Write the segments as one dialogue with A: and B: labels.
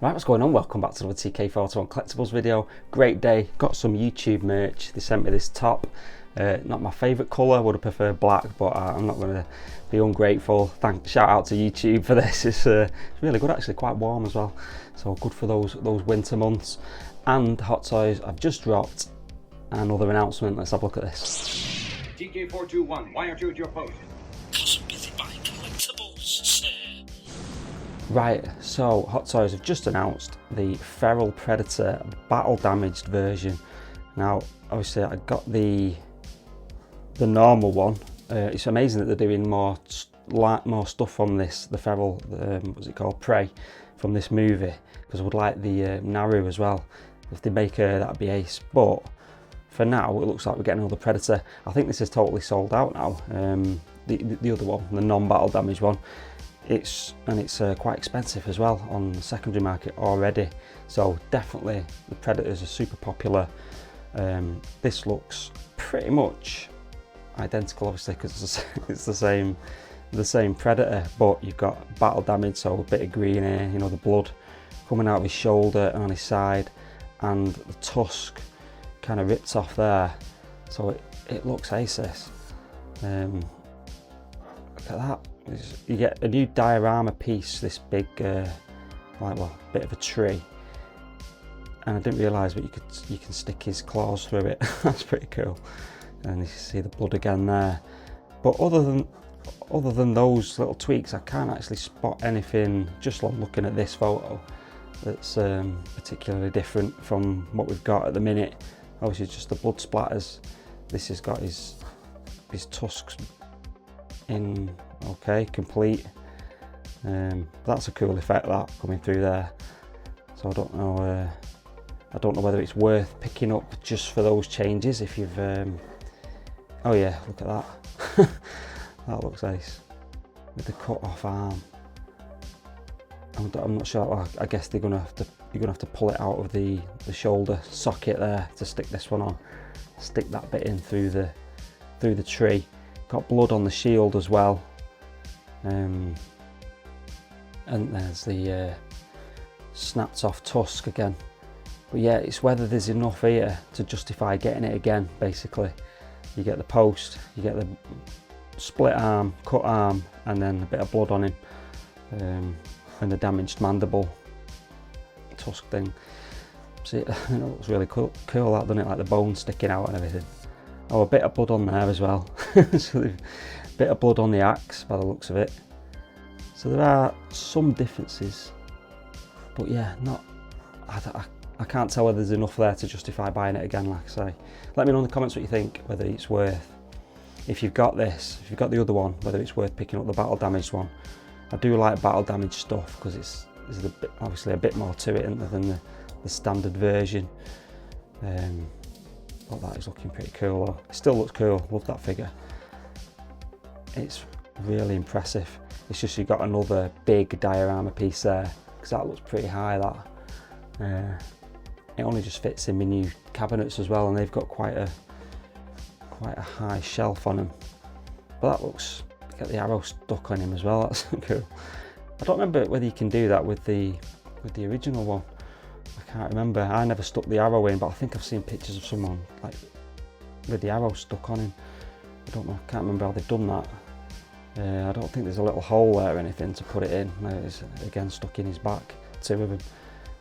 A: Right, what's going on? Welcome back to another TK41 Collectibles video. Great day, got some YouTube merch. They sent me this top. Not my favourite colour, would have preferred black, but I'm not going to be ungrateful. Shout out to YouTube for this. It's really good, actually, quite warm as well. So good for those winter months. And Hot Toys, I've just dropped another announcement. Let's have a look at this.
B: TK421, why aren't you at your post?
C: Because I'm busy buying collectibles, sir.
A: Right, so Hot Toys have just announced the Feral Predator battle damaged version. Now, obviously, I got the normal one. It's amazing that they're doing more stuff from this, the Feral, what's it called, Prey, from this movie, because I would like the Naru as well. If they make her, that'd be ace. But for now, it looks like we're getting another Predator. I think this is totally sold out now. The other one, the non-battle damaged one. It's quite expensive as well on the secondary market already, so definitely the Predators are super popular. This looks pretty much identical, obviously, because it's the same Predator, but you've got battle damage, so a bit of green here, you know, the blood coming out of his shoulder and on his side, and the tusk kind of ripped off there, so it looks aces. Look at that. You get a new diorama piece, this big, bit of a tree, and I didn't realise, but you can stick his claws through it. That's pretty cool. And you see the blood again there. But other than those little tweaks, I can't actually spot anything just on looking at this photo that's particularly different from what we've got at the minute. Obviously, just the blood splatters. This has got his tusks in. Okay, complete. That's a cool effect, that coming through there. So I don't know whether it's worth picking up just for those changes. If you've, oh yeah, look at that. That looks ace with the cut off arm. I'm not sure. Well, I guess you're gonna have to pull it out of the shoulder socket there to stick this one on. Stick that bit in through the tree. Got blood on the shield as well. And there's the snapped off tusk again. But yeah, it's whether there's enough here to justify getting it again, basically. You get the post, you get the split arm, cut arm, and then a bit of blood on him, and the damaged mandible tusk thing. See, it looks really cool that, doesn't it? Like the bone sticking out and everything. Oh, a bit of blood on there as well. So a bit of blood on the axe by the looks of it. So there are some differences, but yeah, I can't tell whether there's enough there to justify buying it again, like I say. Let me know in the comments what you think, whether it's worth, if you've got this, if you've got the other one, whether it's worth picking up the battle damaged one. I do like battle damaged stuff because there's obviously a bit more to it than the standard version. But that is looking pretty cool though. It still looks cool, love that figure. It's really impressive. It's just you've got another big diorama piece there, because that looks pretty high, that. It only just fits in my new cabinets as well, and they've got quite a high shelf on them. But that looks, get the arrow stuck on him as well, that's cool. I don't remember whether you can do that with the original one. I can't remember. I never stuck the arrow in, but I think I've seen pictures of someone like with the arrow stuck on him. I don't know, I can't remember how they've done that. I don't think there's a little hole there or anything to put it in. It's again stuck in his back, two of them.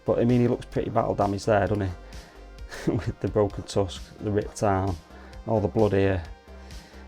A: But I mean, he looks pretty battle damaged there, doesn't he? With the broken tusk, the ripped arm, all the blood here.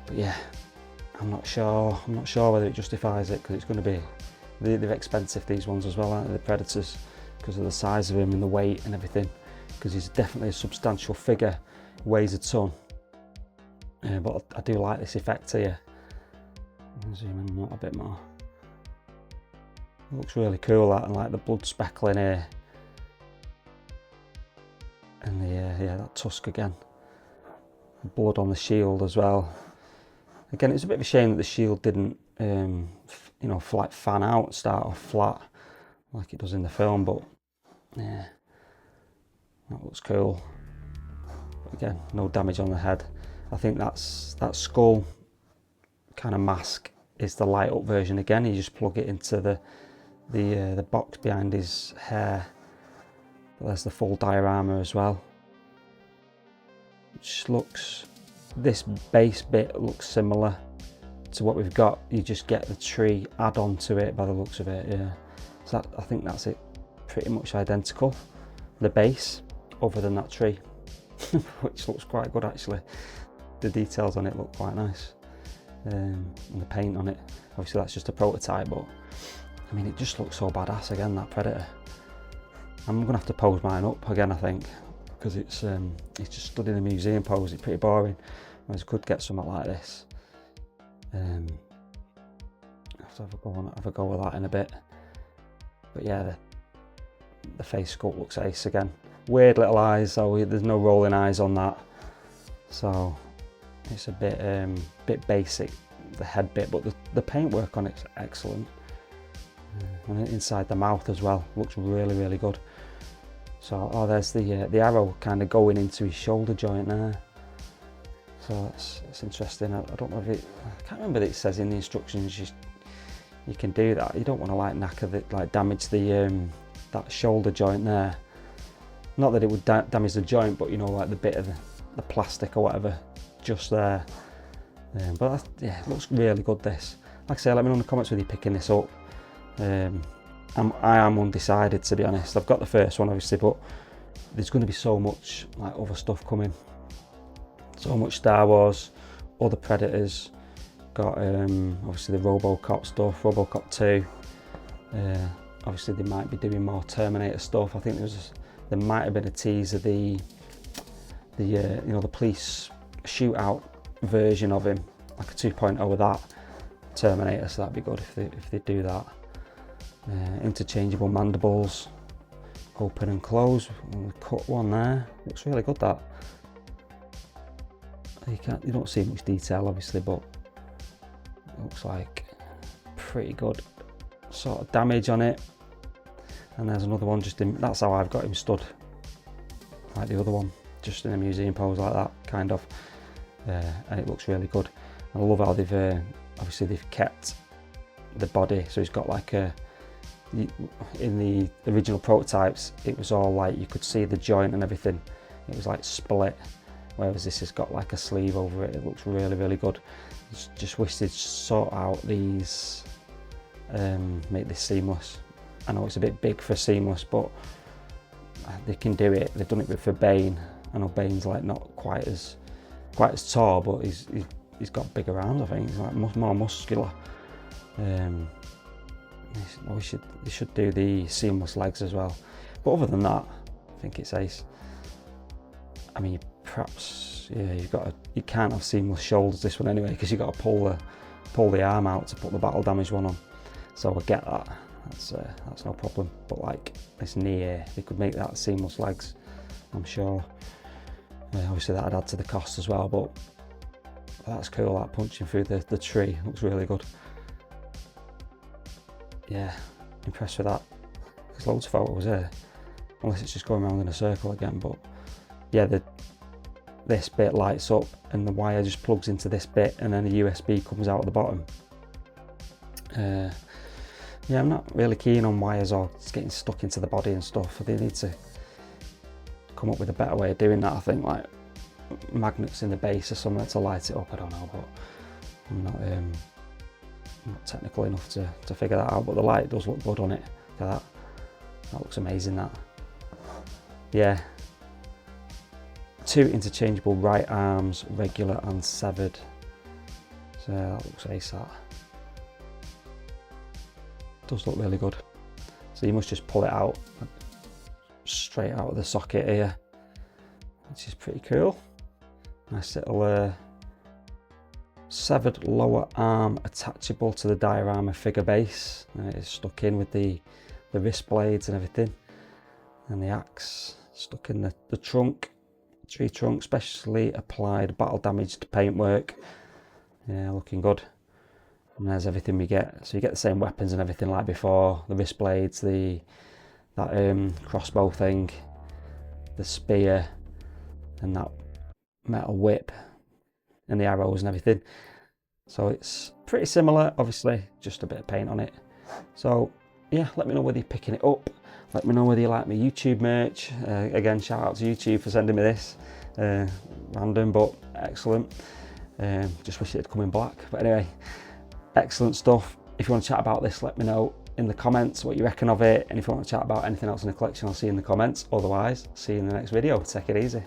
A: But yeah, I'm not sure whether it justifies it, because it's going to be, they're expensive, these ones as well, aren't they, the Predators, because of the size of him and the weight and everything, because he's definitely a substantial figure, weighs a ton. But I do like this effect here. I'll zoom in a bit more. It looks really cool, that, and like the blood speckling here. And that tusk again. Blood on the shield as well. Again, it's a bit of a shame that the shield didn't, like fan out, start off flat, like it does in the film, but yeah, that looks cool. But again, no damage on the head. I think that skull kind of mask is the light up version again. You just plug it into the box behind his hair But there's the full diorama as well, which looks, this base bit looks similar to what we've got. You just get the tree add-on to it by the looks of it, yeah. So I think that's it, pretty much identical, the base, other than that tree, which looks quite good actually. The details on it look quite nice, and the paint on it. Obviously that's just a prototype, but I mean, it just looks so badass again, that Predator. I'm gonna have to pose mine up again, I think, because it's just stood in a museum pose. It's pretty boring. I could get something like this. I have to have a go with that in a bit. But yeah, the face sculpt looks ace again. Weird little eyes, so there's no rolling eyes on that. So it's a bit basic, the head bit, but the paintwork on it's excellent. And inside the mouth as well, looks really, really good. So, oh, there's the arrow kind of going into his shoulder joint there. So that's interesting. I don't know if it, I can't remember that it says in the instructions you can do that. You don't want to like damage the that shoulder joint there. Not that it would damage the joint, but you know, like the bit of the plastic or whatever just there. But yeah, it looks really good, this. Like I say, let me know in the comments whether you're picking this up. I am undecided, to be honest. I've got the first one obviously, but there's going to be so much like other stuff coming. So much Star Wars, other Predators. Got obviously the RoboCop stuff, RoboCop 2. Obviously they might be doing more Terminator stuff. I think there might have been a tease of the you know, the police shootout version of him, like a 2.0 of that Terminator. So that'd be good if they do that. Interchangeable mandibles, open and close. Cut one there. Looks really good, that. You don't see much detail obviously, but it looks like pretty good sort of damage on it. And there's another one just in, that's how I've got him stood, like the other one, just in a museum pose like that, kind of. And it looks really good. I love how obviously they've kept the body, so he's got like in the original prototypes it was all like you could see the joint and everything, it was like split, whereas this has got like a sleeve over it. It looks really, really good. Just wish they'd sort out these, make this seamless. I know it's a bit big for seamless, but they can do it. They've done it for Bane. I know Bane's like not quite as tall, but he's got bigger arms. I think he's like more muscular. They should do the seamless legs as well. But other than that, I think it's ace. I mean, perhaps, yeah, you can't have seamless shoulders this one anyway, because you've got to pull the arm out to put the battle damage one on. So I get that. That's no problem. But like this knee here, they could make that seamless legs, I'm sure. Obviously that'd add to the cost as well, but that's cool. That punching through the tree looks really good. Yeah, impressed with that. There's loads of photos here, unless it's just going around in a circle again. But yeah, this bit lights up and the wire just plugs into this bit, and then a USB comes out at the bottom. Yeah, I'm not really keen on wires or getting stuck into the body and stuff. They need to come up with a better way of doing that, I think, like magnets in the base or something to light it up. I don't know, but I'm not technical enough to figure that out. But the light does look good on it. Look at that. That looks amazing, that. Yeah. 2 interchangeable right arms, regular and severed. So that looks ace, that. Does look really good. So you must just pull it out straight out of the socket here, which is pretty cool. Nice little severed lower arm attachable to the diorama figure base. And it is stuck in with the wrist blades and everything, and the axe stuck in the trunk, tree trunk, specially applied battle damaged paintwork. Yeah, looking good. And there's everything we get. So you get the same weapons and everything like before. The wrist blades, that crossbow thing, the spear, and that metal whip, and the arrows and everything. So it's pretty similar, obviously, just a bit of paint on it. So yeah, let me know whether you're picking it up. Let me know whether you like my YouTube merch. Again, shout out to YouTube for sending me this. Random, but excellent. Just wish it had come in black. But anyway, excellent stuff. If you want to chat about this, let me know in the comments what you reckon of it. And if you want to chat about anything else in the collection, I'll see you in the comments. Otherwise, see you in the next video. Take it easy.